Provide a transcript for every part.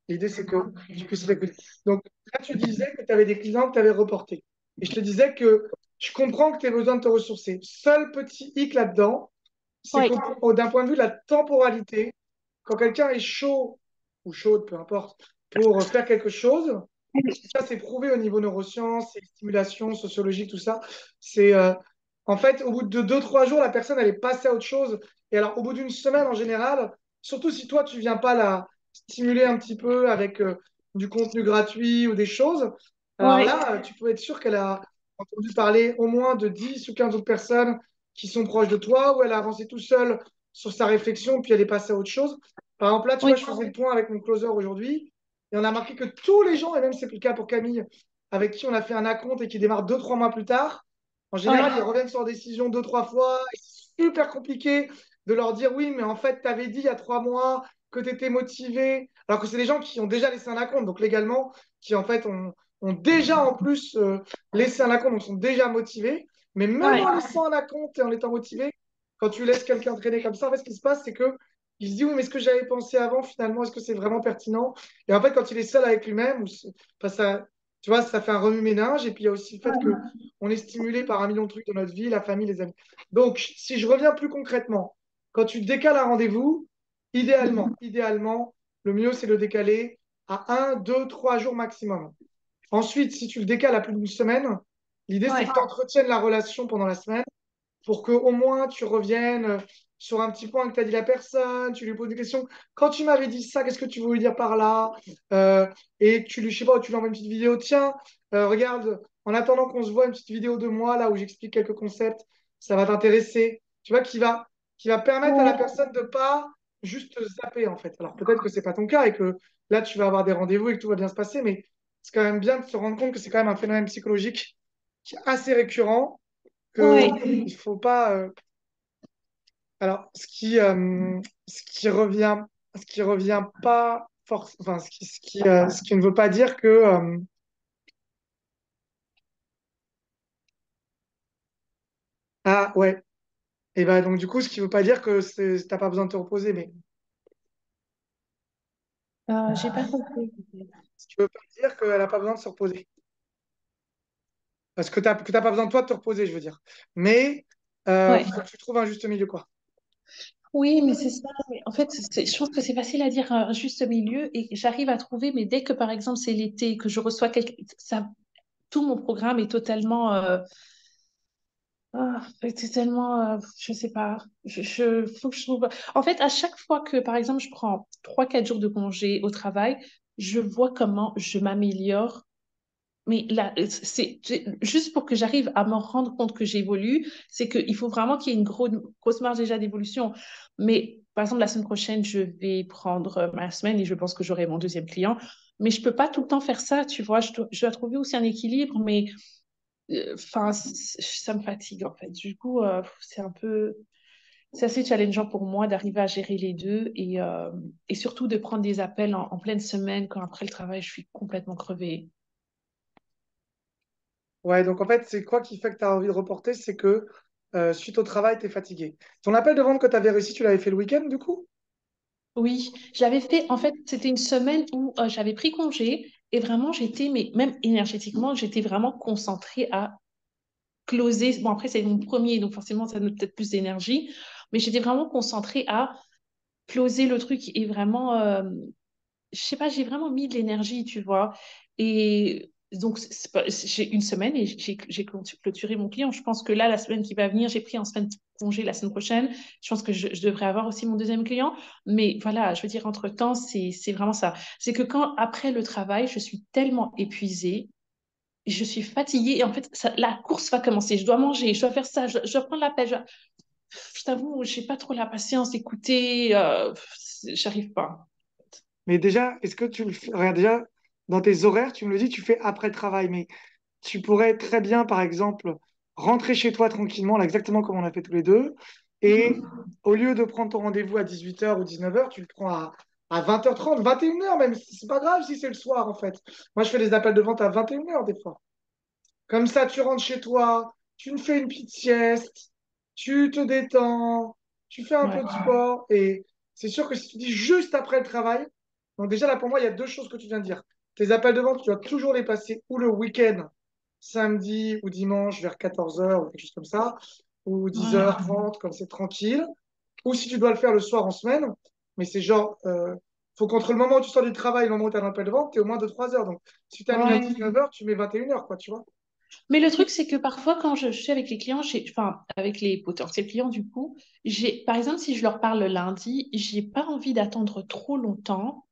L'idée, c'est que tu puisses réguler. Donc, là, tu disais que tu avais des clients que tu avais reportés. Et je te disais que je comprends que tu aies besoin de te ressourcer. Seul petit hic là-dedans, c'est Oui, d'un point de vue de la temporalité, quand quelqu'un est chaud ou chaude, peu importe, pour faire quelque chose, ça c'est prouvé au niveau neurosciences, et stimulation, sociologie, tout ça. C'est en fait, au bout de 2, 3 jours, la personne elle est passée à autre chose. Et alors, au bout d'une semaine en général, surtout si toi tu viens pas la stimuler un petit peu avec du contenu gratuit ou des choses, alors oui, là, tu peux être sûr qu'elle a entendu parler au moins de 10 ou 15 autres personnes qui sont proches de toi, ou elle a avancé tout seul sur sa réflexion, puis elle est passée à autre chose. Par exemple, là, tu vois, oui, je faisais le point avec mon closer aujourd'hui. Et on a marqué que tous les gens, et même c'est le cas pour Camille, avec qui on a fait un acompte et qui démarre 2, 3 mois plus tard, en oui, général, ils reviennent sur leur décision 2, 3 fois. Et c'est super compliqué de leur dire oui, mais en fait, tu avais dit il y a 3 mois que tu étais motivé. Alors que c'est des gens qui ont déjà laissé un acompte, donc légalement, qui en fait ont déjà en plus laissé un acompte, donc sont déjà motivés. Mais même oui, en laissant un acompte et en étant motivé, quand tu laisses quelqu'un traîner comme ça, en fait, ce qui se passe, c'est que il se dit oui, mais ce que j'avais pensé avant, finalement, est-ce que c'est vraiment pertinent? Et en fait, quand il est seul avec lui-même, enfin, ça, tu vois, ça fait un remue-ménage. Et puis, il y a aussi le fait que on est stimulé par un million de trucs de notre vie, la famille, les amis. Donc, si je reviens plus concrètement, quand tu décales un rendez-vous, idéalement, le mieux, c'est de le décaler à 1, 2, 3 jours maximum. Ensuite, si tu le décales à plus d'une semaine, l'idée, c'est oui. que tu entretiennes la relation pendant la semaine pour qu'au moins tu reviennes sur un petit point que t'as dit la personne, tu lui poses des questions. Quand tu m'avais dit ça, qu'est-ce que tu voulais dire par là? Et tu lui, je sais pas, tu lui envoies une petite vidéo. Tiens, regarde, en attendant qu'on se voit, une petite vidéo de moi là où j'explique quelques concepts, ça va t'intéresser. Tu vois, qui va permettre à la Ouais. personne de pas juste te zapper en fait. Alors peut-être que c'est pas ton cas et que là tu vas avoir des rendez-vous et que tout va bien se passer, mais c'est quand même bien de se rendre compte que c'est quand même un phénomène psychologique qui est assez récurrent que Ouais. il faut pas. Alors, ce qui revient pas forcément, enfin, ce qui ne veut pas dire que ah ouais. Et ben donc du coup, ce qui veut pas dire que t'as pas besoin de te reposer, mais J'ai pas compris. ce qui veut pas dire qu'elle a pas besoin de se reposer. Parce que t'as pas besoin de toi de te reposer, je veux dire. Mais Ouais. faut que tu trouves un juste milieu, quoi. Oui, mais c'est ça. Mais en fait, je trouve que c'est facile à dire un juste milieu et j'arrive à trouver, mais dès que par exemple c'est l'été, que je reçois quelque, ça, tout mon programme est totalement, c'est tellement, je sais pas, faut que je trouve. En fait, à chaque fois que par exemple je prends 3, 4 jours de congé au travail, je vois comment je m'améliore. Mais là, juste pour que j'arrive à me rendre compte que j'évolue, c'est qu'il faut vraiment qu'il y ait une grosse marge déjà d'évolution. Mais par exemple, la semaine prochaine, je vais prendre ma semaine et je pense que j'aurai mon deuxième client. Mais je peux pas tout le temps faire ça, tu vois. Je dois trouver aussi un équilibre, mais enfin, ça me fatigue en fait. Du coup, c'est assez challengeant pour moi d'arriver à gérer les deux et surtout de prendre des appels en pleine semaine quand après le travail, je suis complètement crevée. Ouais, donc en fait, c'est quoi qui fait que tu as envie de reporter? C'est que suite au travail, tu es fatigué. Ton appel de vente que tu avais réussi, tu l'avais fait le week-end, du coup? Oui, j'avais fait, en fait, c'était une semaine où j'avais pris congé et vraiment j'étais, mais même énergétiquement, j'étais vraiment concentrée à closer. Bon, après, c'est mon premier, donc forcément, ça donne peut-être plus d'énergie, mais j'étais vraiment concentrée à closer le truc et vraiment, je sais pas, j'ai vraiment mis de l'énergie, tu vois. Et donc, j'ai une semaine et j'ai clôturé mon client. Je pense que là, la semaine qui va venir, j'ai pris en semaine de congé la semaine prochaine. Je pense que je devrais avoir aussi mon deuxième client. Mais voilà, je veux dire, entre-temps, c'est vraiment ça. C'est que quand, après le travail, je suis tellement épuisée, je suis fatiguée et en fait, la course va commencer. Je dois manger, je dois faire ça, je dois prendre l'appel. Je t'avoue, j'ai pas trop la patience d'écouter. J'arrive pas. Mais déjà, est-ce que tu le fais? Regarde, déjà, dans tes horaires, tu me le dis, tu fais après le travail, mais tu pourrais très bien, par exemple, rentrer chez toi tranquillement, là, exactement comme on a fait tous les deux, et au lieu de prendre ton rendez-vous à 18 h ou 19 h, tu le prends à 20 h 30, 21 h même. C'est pas grave si c'est le soir, en fait. Moi, je fais des appels de vente à 21 h des fois. Comme ça, tu rentres chez toi, tu me fais une petite sieste, tu te détends, tu fais un peu de Ouais. sport, et c'est sûr que si tu dis juste après le travail, Donc déjà, là, pour moi, il y a deux choses que tu viens de dire. Tes appels de vente, tu dois toujours les passer ou le week-end, samedi ou dimanche vers 14 heures ou quelque chose comme ça, ou 10h30, comme c'est tranquille. Ou si tu dois le faire le soir en semaine, mais c'est genre, faut qu'entre le moment où tu sors du travail et le moment où tu as un appel de vente, tu es au moins de 3 heures. Donc si tu termines à Ouais. 19 heures, tu mets 21 heures, quoi, tu vois. Mais le truc, c'est que parfois, quand je suis avec les clients, enfin, avec les potentiels clients, du coup, par exemple, si je leur parle le lundi, j'ai pas envie d'attendre trop longtemps.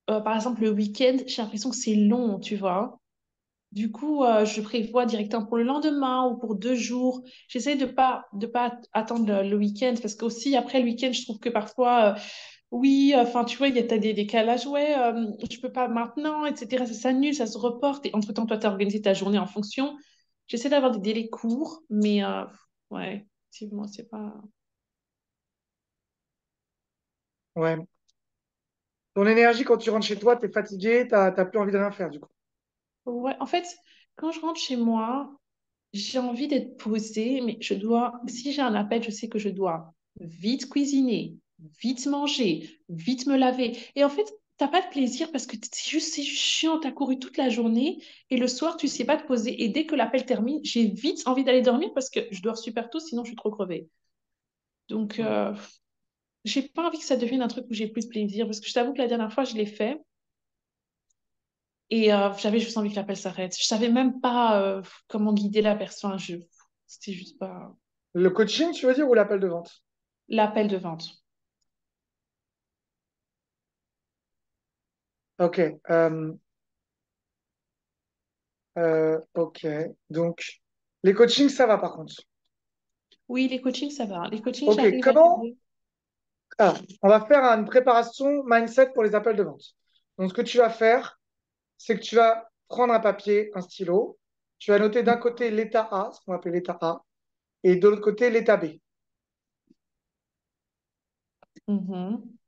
Par exemple, le week-end, j'ai l'impression que c'est long, tu vois. Du coup, je prévois directement pour le lendemain ou pour 2 jours. J'essaie de pas attendre le week-end parce qu'aussi, après le week-end, je trouve que parfois, oui, enfin, tu vois, t'as des décalages, ouais, je peux pas maintenant, etc. Ça s'annule, ça se reporte. Et entre-temps, toi, tu as organisé ta journée en fonction. J'essaie d'avoir des délais courts, mais ouais, effectivement, c'est pas. Ouais. Ton énergie, quand tu rentres chez toi, tu es fatigué, t'as plus envie de rien faire, du coup. Ouais, en fait, quand je rentre chez moi, j'ai envie d'être posée, mais si j'ai un appel, je sais que je dois vite cuisiner, vite manger, vite me laver. Et en fait, t'as pas de plaisir parce que c'est juste chiant, t'as couru toute la journée et le soir, tu sais pas te poser. Et dès que l'appel termine, j'ai vite envie d'aller dormir parce que je dors super tôt, sinon je suis trop crevée. Donc, Ouais. j'ai pas envie que ça devienne un truc où j'ai plus de plaisir parce que je t'avoue que la dernière fois, je l'ai fait et j'avais juste envie que l'appel s'arrête. Je savais même pas comment guider la personne. C'était juste pas Le coaching, tu veux dire, ou l'appel de vente? l'appel de vente. Ok. Ok. Donc, les coachings, ça va par contre. Oui, les coachings, ça va. Les coachings, Ok. j'arrive à Comment? gérer. Alors, on va faire une préparation mindset pour les appels de vente. Donc, ce que tu vas faire, c'est que tu vas prendre un papier, un stylo. Tu vas noter d'un côté l'état A, ce qu'on va appeler l'état A, et de l'autre côté l'état B. Mhm.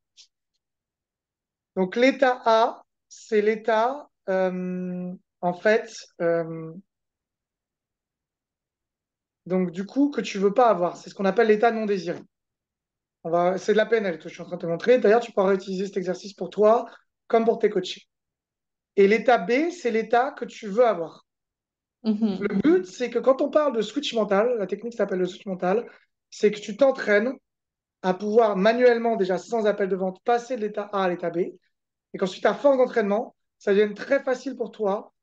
Donc, l'état A, c'est l'état, en fait, donc du coup, que tu veux pas avoir. C'est ce qu'on appelle l'état non désiré. C'est de la PNL que je suis en train de te montrer. D'ailleurs, tu pourras utiliser cet exercice pour toi comme pour tes coachés. Et l'état B, c'est l'état que tu veux avoir. Le Mhm. but, c'est que quand on parle de switch mental, la technique s'appelle le switch mental, c'est que tu t'entraînes à pouvoir manuellement, déjà sans appel de vente, passer de l'état A à l'état B. Et qu'ensuite, à force d'entraînement, ça devienne très facile pour toi,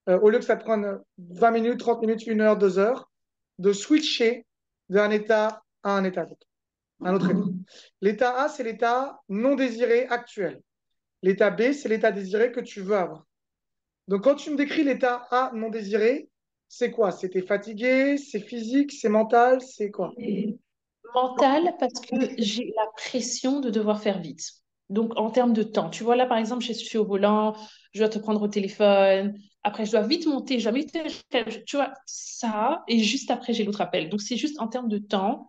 au lieu que ça te prenne 20 minutes, 30 minutes, 1 heure, 2 heures, de switcher d'un état à un état d'autre, un autre état. L'état A, c'est l'état non désiré actuel. L'état B, c'est l'état désiré que tu veux avoir. Donc, quand tu me décris l'état A non désiré, c'est quoi? C'est t'es fatigué, c'est physique, c'est mental, c'est quoi? Et mental, parce que j'ai la pression de devoir faire vite. Donc, en termes de temps, tu vois, là, par exemple, je suis au volant, je dois te prendre au téléphone, après, je dois vite monter, je dois vite, tu vois, ça, et juste après, j'ai l'autre appel. Donc, c'est juste en termes de temps,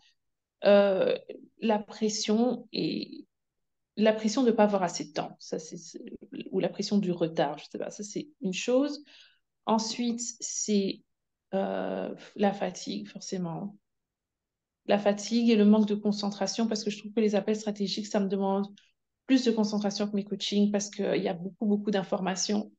euh, la pression et la pression de ne pas avoir assez de temps, ou la pression du retard, je sais pas, ça, c'est une chose. Ensuite, c'est la fatigue, forcément. La fatigue et le manque de concentration, parce que je trouve que les appels stratégiques, ça me demande plus de concentration que mes coachings, parce qu'il y a beaucoup, beaucoup d'informations.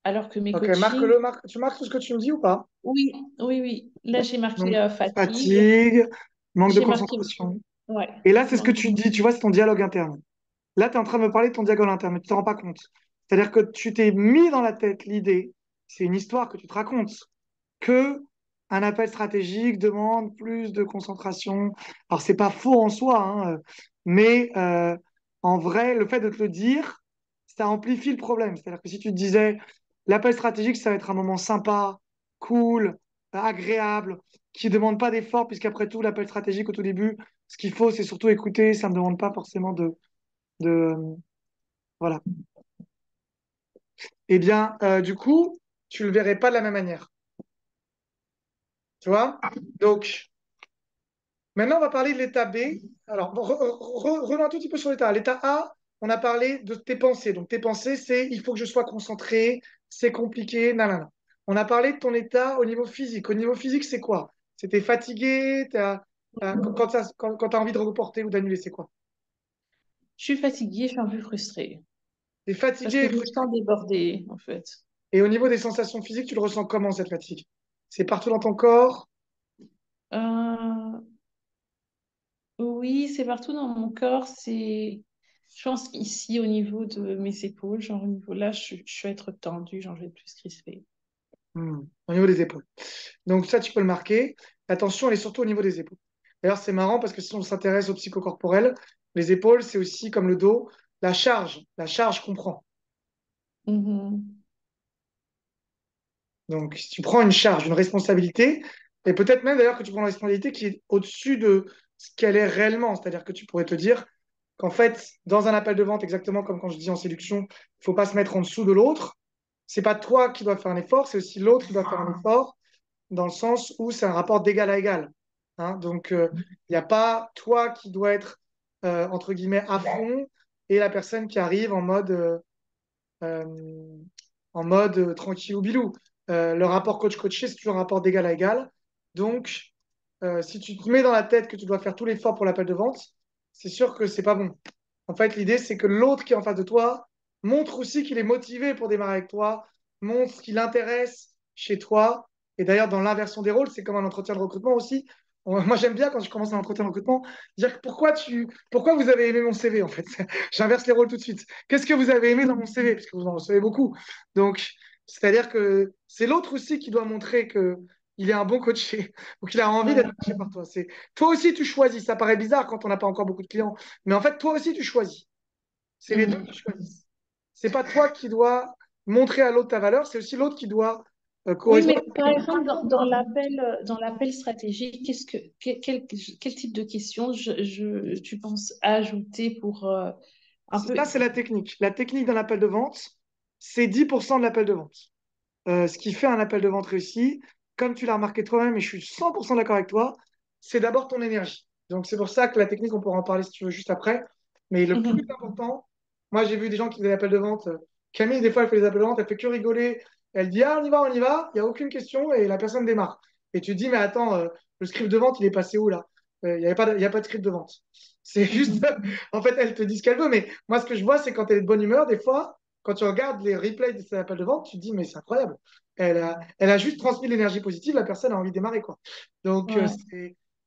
Alors que mes Ok, coachings, marque-le, tu marques tout ce que tu me dis ou pas? oui, oui, oui. Là, j'ai marqué Donc, fatigue, fatigue, manque de j'ai marqué, concentration. ouais, Et là, c'est ce que manque de- tu dis, tu vois, c'est ton dialogue interne. Là, tu es en train de me parler de ton dialogue interne, mais tu ne te rends pas compte. C'est-à-dire que tu t'es mis dans la tête l'idée, c'est une histoire que tu te racontes, que un appel stratégique demande plus de concentration. Alors, c'est pas faux en soi, hein, mais en vrai, le fait de te le dire, ça amplifie le problème. C'est-à-dire que si tu te disais, l'appel stratégique, ça va être un moment sympa, cool, agréable, qui ne demande pas d'effort, puisqu'après tout, l'appel stratégique au tout début, ce qu'il faut, c'est surtout écouter, ça ne demande pas forcément de voilà. Eh bien, du coup, tu le verrais pas de la même manière. Tu vois? Donc, maintenant, on va parler de l'état B. Alors, revenons un tout petit peu sur l'état A. L'état A, on a parlé de tes pensées. Donc, tes pensées, c'est il faut que je sois concentré, c'est compliqué, nanana. On a parlé de ton état au niveau physique. Au niveau physique, c'est quoi? C'était fatigué, quand tu as envie de reporter ou d'annuler, c'est quoi? Je suis fatiguée, je suis un peu frustrée. T'es Parce que fatigué. je me sens débordée, en fait. Et au niveau des sensations physiques, tu le ressens comment cette fatigue? C'est partout dans ton corps? Euh, oui, c'est partout dans mon corps. Je pense qu'ici, au niveau de mes épaules, genre au niveau là, je vais être tendue, genre je vais être plus crispée. Au niveau des épaules. Donc ça, tu peux le marquer. Attention, elle est surtout au niveau des épaules. D'ailleurs, c'est marrant parce que si on s'intéresse au psychocorporel, les épaules, c'est aussi comme le dos, la charge qu'on prend. Mhm. Donc, si tu prends une charge, une responsabilité, et peut-être même d'ailleurs que tu prends une responsabilité qui est au-dessus de ce qu'elle est réellement, c'est-à-dire que tu pourrais te dire qu'en fait, dans un appel de vente, exactement comme quand je dis en séduction, il ne faut pas se mettre en dessous de l'autre. C'est pas toi qui dois faire un effort, c'est aussi l'autre qui doit faire un effort, dans le sens où c'est un rapport d'égal à égal. Hein. Donc, il n'y a pas toi qui dois être, entre guillemets, à fond, et la personne qui arrive euh, en mode tranquille ou bilou. Le rapport coach-coaché, c'est toujours un rapport d'égal à égal. Donc, si tu te mets dans la tête que tu dois faire tout l'effort pour l'appel de vente, c'est sûr que c'est pas bon. En fait, l'idée, c'est que l'autre qui est en face de toi montre aussi qu'il est motivé pour démarrer avec toi, montre ce qui l'intéresse chez toi. Et d'ailleurs, dans l'inversion des rôles, c'est comme un entretien de recrutement aussi. Moi, j'aime bien quand je commence un entretien de recrutement, dire pourquoi vous avez aimé mon CV en fait. J'inverse les rôles tout de suite. Qu'est-ce que vous avez aimé dans mon CV? Parce que vous en recevez beaucoup. Donc, c'est-à-dire que c'est l'autre aussi qui doit montrer que il est un bon coaché ou qu'il a envie Ouais. d'être coaché par toi. Toi aussi tu choisis. Ça paraît bizarre quand on n'a pas encore beaucoup de clients, mais en fait toi aussi tu choisis. C'est les deux Mhm. qui choisissent. C'est pas toi qui dois montrer à l'autre ta valeur, c'est aussi l'autre qui doit Oui, mais correspondre. par exemple, dans l'appel stratégique, quel type de questions tu penses ajouter pour un peu. Ça, c'est la technique. La technique d'un appel de vente, c'est 10% de l'appel de vente. Ce qui fait un appel de vente réussi, comme tu l'as remarqué toi-même, et je suis 100% d'accord avec toi, c'est d'abord ton énergie. Donc, c'est pour ça que la technique, on pourra en parler si tu veux juste après. Mais le plus Mhm. important, moi, j'ai vu des gens qui faisaient des appels de vente. Camille, des fois, elle fait des appels de vente, elle fait que rigoler. Elle dit, ah, on y va, il n'y a aucune question, et la personne démarre. Et tu te dis, mais attends, le script de vente, il est passé où là? Il y a pas de script de vente. C'est juste, Mhm. en fait, elle te dit ce qu'elle veut, mais moi, ce que je vois, c'est quand elle est de bonne humeur, des fois, quand tu regardes les replays de ces appels de vente, tu te dis, mais c'est incroyable. Elle a juste transmis l'énergie positive, la personne a envie de démarrer, quoi. Donc, Ouais.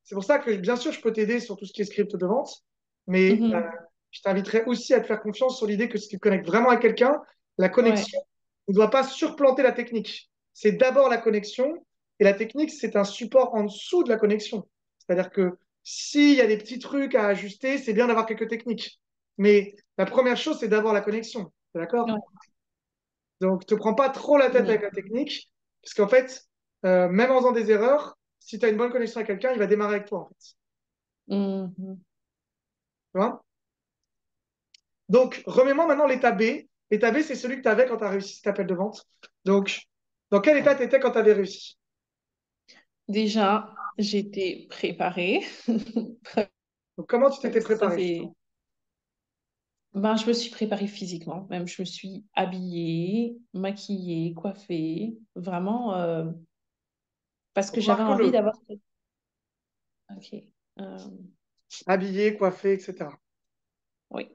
c'est pour ça que, bien sûr, je peux t'aider sur tout ce qui est script de vente, mais Mhm. je t'inviterai aussi à te faire confiance sur l'idée que si tu connectes vraiment à quelqu'un, la Ouais. connexion ne doit pas surplanter la technique. C'est d'abord la connexion, et la technique, c'est un support en dessous de la connexion. C'est-à-dire que s'il y a des petits trucs à ajuster, c'est bien d'avoir quelques techniques. Mais la première chose, c'est d'abord la connexion. D'accord? Ouais. Donc, te prends pas trop la tête avec la technique, parce qu'en fait, même en faisant des erreurs, si tu as une bonne connexion avec quelqu'un, il va démarrer avec toi, en fait. Mhm. Tu vois. Donc, remets-moi maintenant l'état B. L'état B, c'est celui que tu avais quand tu as réussi cet appel de vente. Donc, dans quel état tu étais quand tu avais réussi? Déjà, j'étais préparée. Donc, comment tu t'étais Ça, préparé? c'est. Ben, je me suis préparée physiquement, même je me suis habillée, maquillée, coiffée, vraiment, parce que Donc, j'avais envie marque-le. d'avoir. Ok, euh, Habillé, coiffé, etc. oui,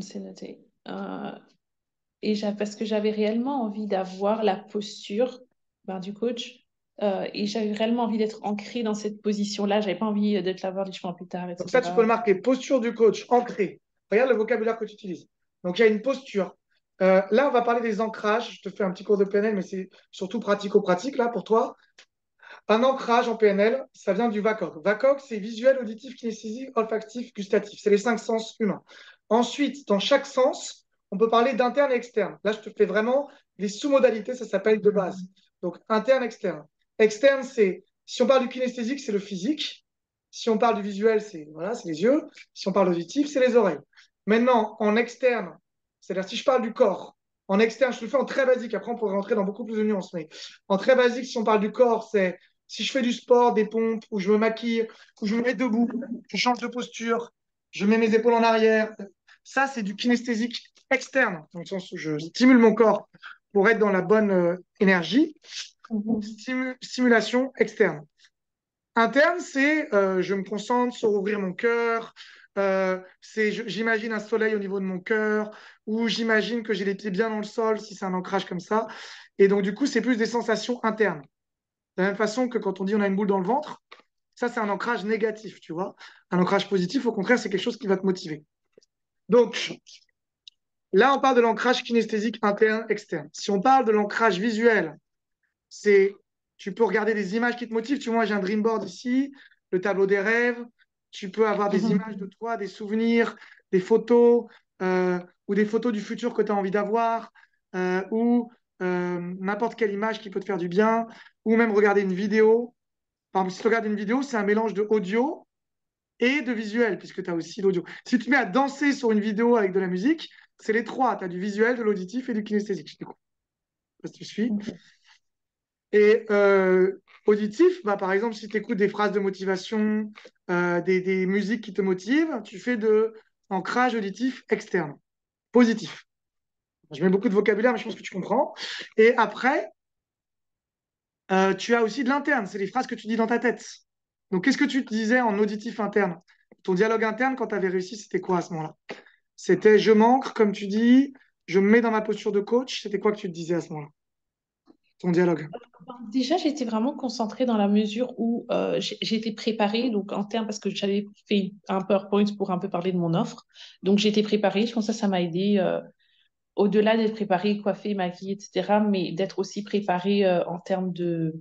c'est noté. Parce que j'avais réellement envie d'avoir la posture ben, du coach, et j'avais réellement envie d'être ancrée dans cette position-là. J'avais pas envie de te l'avoir les cheveux en pétard, Donc, ça, tu peux le etc. marquer. Posture du coach, ancré. Regarde le vocabulaire que tu utilises. Donc, il y a une posture. Là, on va parler des ancrages. Je te fais un petit cours de PNL, mais c'est surtout pratico-pratique, là, pour toi. Un ancrage en PNL, ça vient du VACOG. VACOG, c'est visuel, auditif, kinesthésique, olfactif, gustatif. C'est les cinq sens humains. Ensuite, dans chaque sens, on peut parler d'interne et externe. Là, je te fais vraiment les sous-modalités, ça s'appelle de base. Donc, interne, externe. Externe, c'est, si on parle du kinesthésique, c'est le physique. Si on parle du visuel, c'est voilà, c'est les yeux. Si on parle auditif, c'est les oreilles. Maintenant, en externe, c'est-à-dire si je parle du corps, en externe, je le fais en très basique. Après, on pourrait rentrer dans beaucoup plus de nuances. Mais en très basique, si on parle du corps, c'est si je fais du sport, des pompes, ou je me maquille, ou je me mets debout, je change de posture, je mets mes épaules en arrière. Ça, c'est du kinesthésique externe, dans le sens où je stimule mon corps pour être dans la bonne énergie. Donc, Mhm. stimulation externe. Interne, c'est je me concentre sur ouvrir mon cœur, J'imagine un soleil au niveau de mon cœur, ou j'imagine que j'ai les pieds bien dans le sol, si c'est un ancrage comme ça. Et donc, du coup, c'est plus des sensations internes. De la même façon que quand on dit on a une boule dans le ventre, ça, c'est un ancrage négatif, tu vois. Un ancrage positif, au contraire, c'est quelque chose qui va te motiver. Donc, là, on parle de l'ancrage kinesthésique interne, externe. Si on parle de l'ancrage visuel, c'est, tu peux regarder des images qui te motivent. Tu vois, moi, j'ai un dream board ici, le tableau des rêves. Tu peux avoir des images de toi, des souvenirs, des photos, ou des photos du futur que tu as envie d'avoir, ou n'importe quelle image qui peut te faire du bien, ou même regarder une vidéo. Par exemple, si tu regardes une vidéo, c'est un mélange de audio et de visuel, puisque tu as aussi l'audio. Si tu te mets à danser sur une vidéo avec de la musique, c'est les trois. Tu as du visuel, de l'auditif et du kinesthésique. Je sais pas si tu suis. Ok. Et auditif, bah, par exemple, si tu écoutes des phrases de motivation, des musiques qui te motivent, tu fais de ancrage auditif externe, positif. Je mets beaucoup de vocabulaire, mais je pense que tu comprends. Et après, tu as aussi de l'interne, c'est les phrases que tu dis dans ta tête. Donc, qu'est-ce que tu te disais en auditif interne? Ton dialogue interne, quand tu avais réussi, c'était quoi à ce moment-là? C'était je m'ancre, comme tu dis, je me mets dans ma posture de coach. C'était quoi que tu te disais à ce moment-là? Ton dialogue. Déjà, j'étais vraiment concentrée dans la mesure où j'étais préparée, donc en termes, parce que j'avais fait un PowerPoint pour un peu parler de mon offre. Donc, j'étais préparée. Je pense que ça m'a aidé, au-delà d'être préparée, coiffée, maquillée, etc., mais d'être aussi préparée en termes de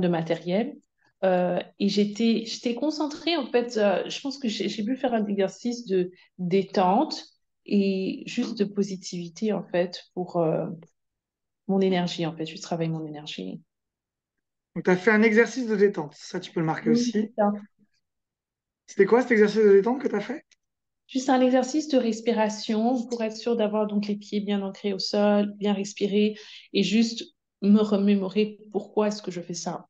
matériel. Et j'étais concentrée, en fait. Je pense que j'ai pu faire un exercice de détente et juste de positivité, en fait, pour mon énergie, en fait. Je travaille mon énergie. Donc, tu as fait un exercice de détente. Ça, tu peux le marquer Oui, c'est aussi. ça. C'était quoi cet exercice de détente que tu as fait? Juste un exercice de respiration pour être sûr d'avoir donc les pieds bien ancrés au sol, bien respirer et juste me remémorer pourquoi est-ce que je fais ça.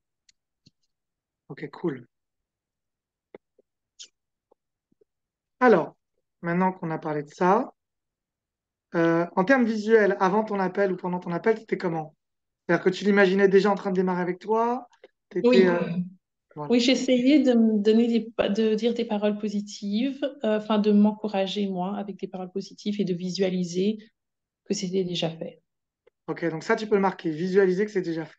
Ok, cool. Alors, maintenant qu'on a parlé de ça, en termes visuels, avant ton appel ou pendant ton appel, c'était comment? C'est-à-dire que tu l'imaginais déjà en train de démarrer avec toi? T'étais, Oui, voilà. oui, j'essayais de me donner de dire des paroles positives, enfin de m'encourager moi avec des paroles positives et de visualiser que c'était déjà fait. Ok, donc ça, tu peux le marquer. Visualiser que c'est déjà fait.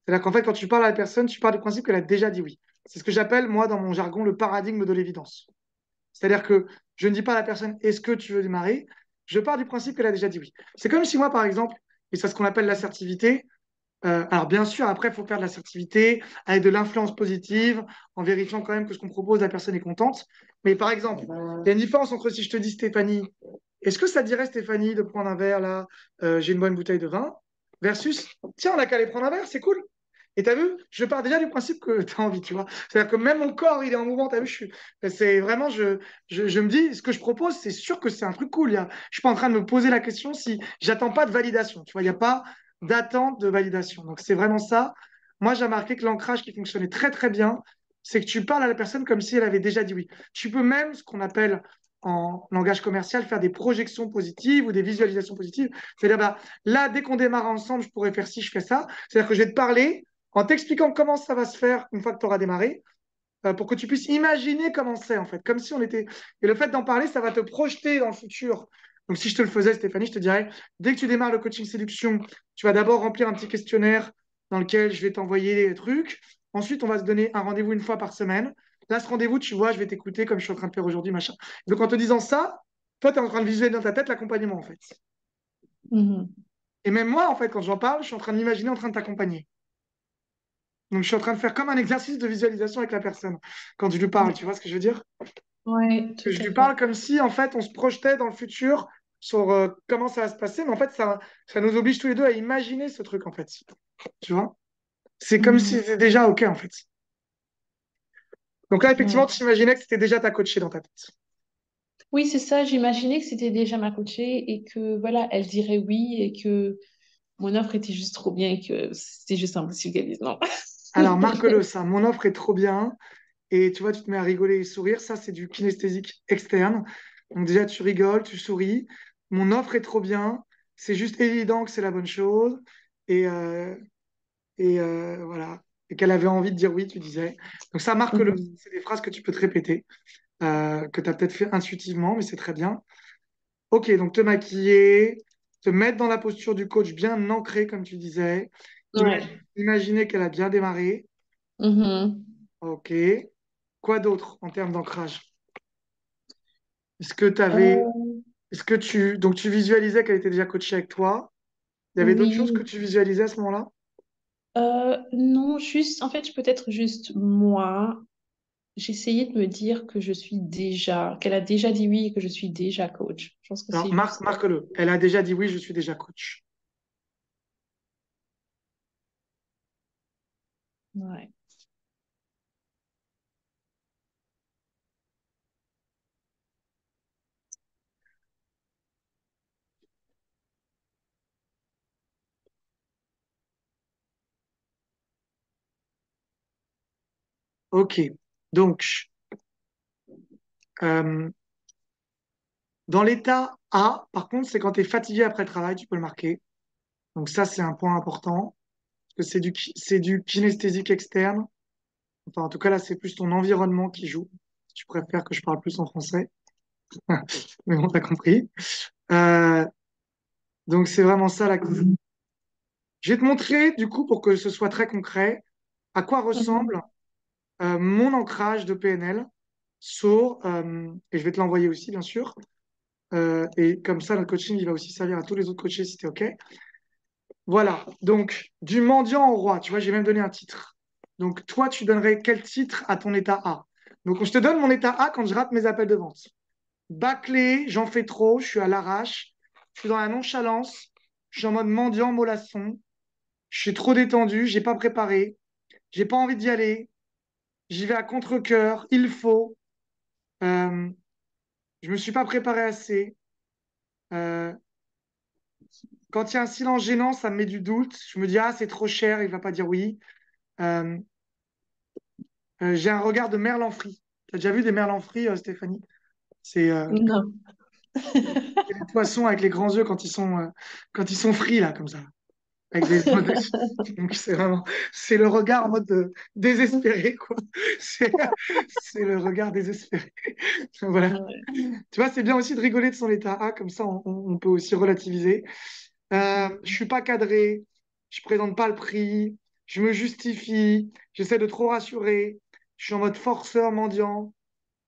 C'est-à-dire qu'en fait, quand tu parles à la personne, tu pars du principe qu'elle a déjà dit oui. C'est ce que j'appelle, moi, dans mon jargon, le paradigme de l'évidence. C'est-à-dire que je ne dis pas à la personne, est-ce que tu veux démarrer? Je pars du principe qu'elle a déjà dit oui. C'est comme si moi, par exemple, et c'est ce qu'on appelle l'assertivité. Alors bien sûr, après, il faut faire de l'assertivité avec de l'influence positive, en vérifiant quand même que ce qu'on propose, la personne est contente. Mais par exemple, il y a une différence entre si je te dis, Stéphanie, est-ce que ça te dirait, Stéphanie, de prendre un verre là, j'ai une bonne bouteille de vin, versus, tiens, on n'a qu'à aller prendre un verre, c'est cool. Et tu as vu, je pars déjà du principe que tu as envie, tu vois. C'est-à-dire que même mon corps, il est en mouvement, tu as vu, c'est vraiment, je me dis, ce que je propose, c'est sûr que c'est un truc cool. Je ne suis pas en train de me poser la question si j'attends pas de validation, tu vois, il n'y a pas d'attente de validation. Donc, c'est vraiment ça. Moi, j'ai remarqué que l'ancrage qui fonctionnait très, très bien, c'est que tu parles à la personne comme si elle avait déjà dit oui. Tu peux même, ce qu'on appelle en langage commercial, faire des projections positives ou des visualisations positives. C'est-à-dire, bah, là, dès qu'on démarre ensemble, je pourrais faire ci, je fais ça. C'est-à-dire que je vais te parler en t'expliquant comment ça va se faire une fois que tu auras démarré, pour que tu puisses imaginer comment c'est, en fait, comme si on était. Et le fait d'en parler, ça va te projeter dans le futur. Donc, si je te le faisais, Stéphanie, je te dirais, dès que tu démarres le coaching séduction, tu vas d'abord remplir un petit questionnaire dans lequel je vais t'envoyer des trucs. Ensuite, on va se donner un rendez-vous une fois par semaine. Là, ce rendez-vous, tu vois, je vais t'écouter comme je suis en train de faire aujourd'hui, machin. Donc, en te disant ça, toi, tu es en train de visualiser dans ta tête l'accompagnement, en fait. Mhm. Et même moi, en fait, quand j'en parle, je suis en train de m'imaginer en train de t'accompagner. Donc, je suis en train de faire comme un exercice de visualisation avec la personne quand je lui parle. Tu vois ce que je veux dire? Oui, tout Je à lui fait. parle comme si, en fait, on se projetait dans le futur sur comment ça va se passer. Mais en fait, ça nous oblige tous les deux à imaginer ce truc, en fait. Tu vois? C'est comme si Mhm. c'était déjà OK, en fait. Donc là, effectivement, Ouais. tu imaginais que c'était déjà ta coachée dans ta tête. Oui, c'est ça. J'imaginais que c'était déjà ma coachée et que voilà, elle dirait oui et que mon offre était juste trop bien et que c'était juste impossible qu'elle dise non. Alors, marque-le, ça. Mon offre est trop bien. Et tu vois, tu te mets à rigoler et sourire. Ça, c'est du kinesthésique externe. Donc déjà, tu rigoles, tu souris. Mon offre est trop bien. C'est juste évident que c'est la bonne chose. Et, voilà. Et qu'elle avait envie de dire oui, tu disais. Donc ça, marque-le. Mhm. C'est des phrases que tu peux te répéter. que tu as peut-être fait intuitivement, mais c'est très bien. Ok, donc te maquiller, te mettre dans la posture du coach bien ancrée, comme tu disais. Ouais. Imaginer qu'elle a bien démarré. Mhm. Ok. Quoi d'autre en termes d'ancrage? Est-ce que tu avais, Euh, est-ce que tu, donc tu visualisais qu'elle était déjà coachée avec toi? Il y avait d'autres choses que oui. tu visualisais à ce moment-là? Non, juste, en fait, peut-être juste moi. J'essayais de me dire que je suis déjà, qu'elle a déjà dit oui et que je suis déjà coach. Je pense que Alors, c'est juste ça. marque-le. Elle a déjà dit oui, je suis déjà coach. Ouais. Ok. Donc, euh, dans l'état A, par contre, c'est quand tu es fatigué après le travail, tu peux le marquer. Donc ça, c'est un point important, parce que c'est du kinesthésique externe. Enfin, en tout cas, là, c'est plus ton environnement qui joue. Si tu préfères que je parle plus en français, mais bon, t'as compris. Euh, donc, c'est vraiment ça la. Je vais te montrer, du coup, pour que ce soit très concret, à quoi ressemble Mhm. mon ancrage de PNL sur, et je vais te l'envoyer aussi, bien sûr. Et comme ça, notre coaching, il va aussi servir à tous les autres coachés si t'es OK. Voilà, donc du mendiant au roi, tu vois, j'ai même donné un titre. Donc toi, tu donnerais quel titre à ton état A? Donc je te donne mon état A quand je rate mes appels de vente. Bâclé, j'en fais trop, je suis à l'arrache, je suis dans la nonchalance, je suis en mode mendiant, mollasson, je suis trop détendu, j'ai pas préparé, j'ai pas envie d'y aller, j'y vais à contre-cœur, il faut, euh, je me suis pas préparé assez. Euh, Quand il y a un silence gênant, ça me met du doute. Je me dis, ah, c'est trop cher, il va pas dire oui. Euh, j'ai un regard de merlan frit. Tu as déjà vu des merlans frits, Stéphanie? C'est Non. les poissons avec les grands yeux quand ils sont frits, là, comme ça. Avec des... Donc, c'est vraiment... C'est le regard en mode désespéré, quoi. C'est c'est le regard désespéré. Voilà. Ouais. Tu vois, c'est bien aussi de rigoler de son état A, comme ça, on peut aussi relativiser. Je suis pas cadré, je présente pas le prix, je me justifie, j'essaie de trop rassurer, je suis en mode forceur mendiant,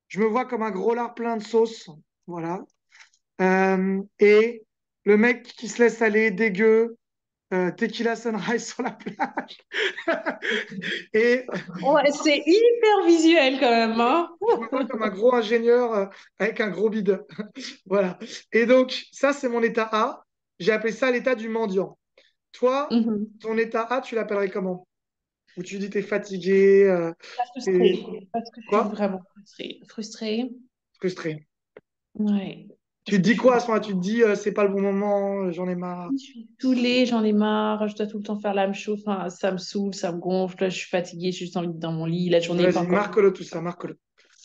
je me vois comme un gros lard plein de sauce, voilà. Et le mec qui se laisse aller, dégueu, tequila sunrise sur la plage. Et Ouais, c'est hyper visuel quand même, hein? je me vois comme un gros ingénieur avec un gros bide. Voilà. Et donc, ça, c'est mon état A. J'ai appelé ça l'état du mendiant. Toi, Mhm. ton état A, tu l'appellerais comment? Où tu dis t'es fatigué, Pas t'es frustrée, parce que je suis quoi? vraiment frustrée. Frustrée, Frustré. ouais. Tu Parce te que dis quoi à ce moment-là? Tu te dis c'est pas le bon moment, j'en ai marre. je suis saoulée, j'en ai marre, je dois tout le temps faire la même chose. Enfin, ça me saoule, ça me gonfle, là, je suis fatiguée, j'ai juste envie d'être dans mon lit, la journée n'est pas Vas-y, encore. marque-le tout ça, marque-le.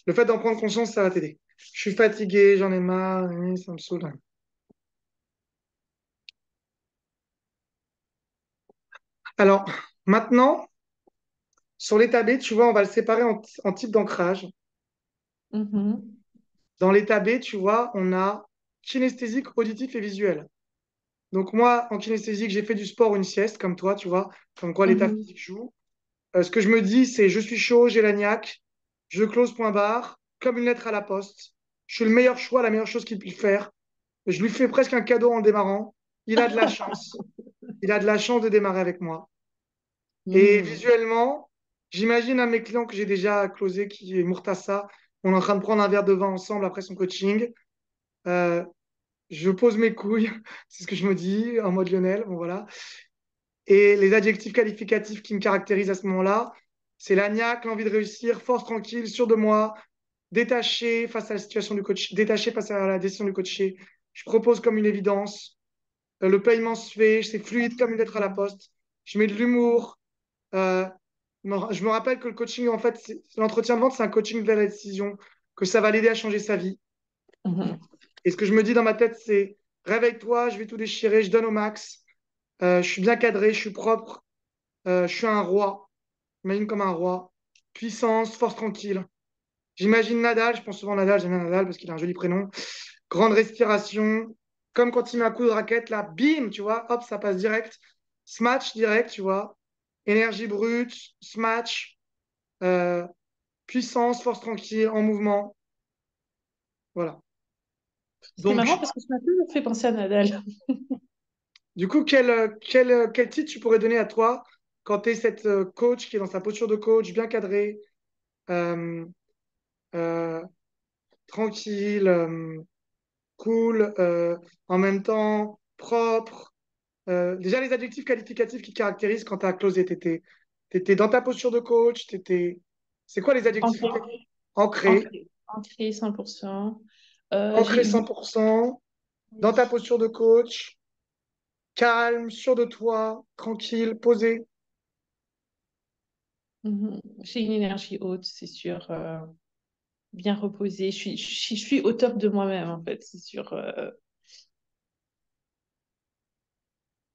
Le fait d'en prendre conscience, ça va t'aider. Je suis fatigué, j'en ai marre, ça me saoule. Alors, maintenant, sur l'état B, tu vois, on va le séparer en type d'ancrage. Mhm. Dans l'état B, tu vois, on a kinesthésique, auditif et visuel. Donc moi, en kinesthésique, j'ai fait du sport, une sieste, comme toi, tu vois, comme quoi l'état Mhm. physique joue. Ce que je me dis, c'est je suis chaud, j'ai la niaque, je close point barre, comme une lettre à la poste. Je suis le meilleur choix, la meilleure chose qu'il puisse faire. Je lui fais presque un cadeau en démarrant. Il a de la chance. Il a de la chance de démarrer avec moi. Et Mhm. visuellement, j'imagine un de mes clients que j'ai déjà closé, qui est Murtassa. On est en train de prendre un verre de vin ensemble après son coaching. Euh, je pose mes couilles, c'est ce que je me dis, en mode Lionel. Bon, voilà. Et les adjectifs qualificatifs qui me caractérisent à ce moment-là, c'est la niaque, l'envie de réussir, force tranquille, sûr de moi, détaché face à la situation du coach, détaché face à la décision du coaché. Je propose comme une évidence. Le paiement se fait, c'est fluide comme une lettre à la poste. Je mets de l'humour. Euh, je me rappelle que le coaching, en fait, l'entretien de vente, c'est un coaching vers la décision, que ça va l'aider à changer sa vie. Mhm. Et ce que je me dis dans ma tête, c'est réveille-toi, je vais tout déchirer, je donne au max. Je suis bien cadré, je suis propre, je suis un roi. Imagine comme un roi. Puissance, force tranquille. J'imagine Nadal, je pense souvent Nadal, j'aime bien Nadal parce qu'il a un joli prénom. Grande respiration, comme quand il met un coup de raquette, là, bim, tu vois, hop, ça passe direct. Smash direct, tu vois. Énergie brute, smash, euh, puissance, force tranquille, en mouvement. Voilà. C'est marrant Donc, parce que ça m'a toujours fait penser à Nadal. du coup, quel titre tu pourrais donner à toi quand tu es cette coach qui est dans sa posture de coach, bien cadrée, euh, euh, tranquille, cool, en même temps propre. Déjà, les adjectifs qualificatifs qui caractérisent quand tu as closé, tu étais dans ta posture de coach, c'est quoi les adjectifs Ancré, ancrés, ancré 100%. ancré J'ai 100%, dans ta posture de coach, calme, sûr de toi, tranquille, posé. J'ai une énergie haute, c'est sûr. Bien reposée. Je suis au top de moi-même, en fait, c'est sûr.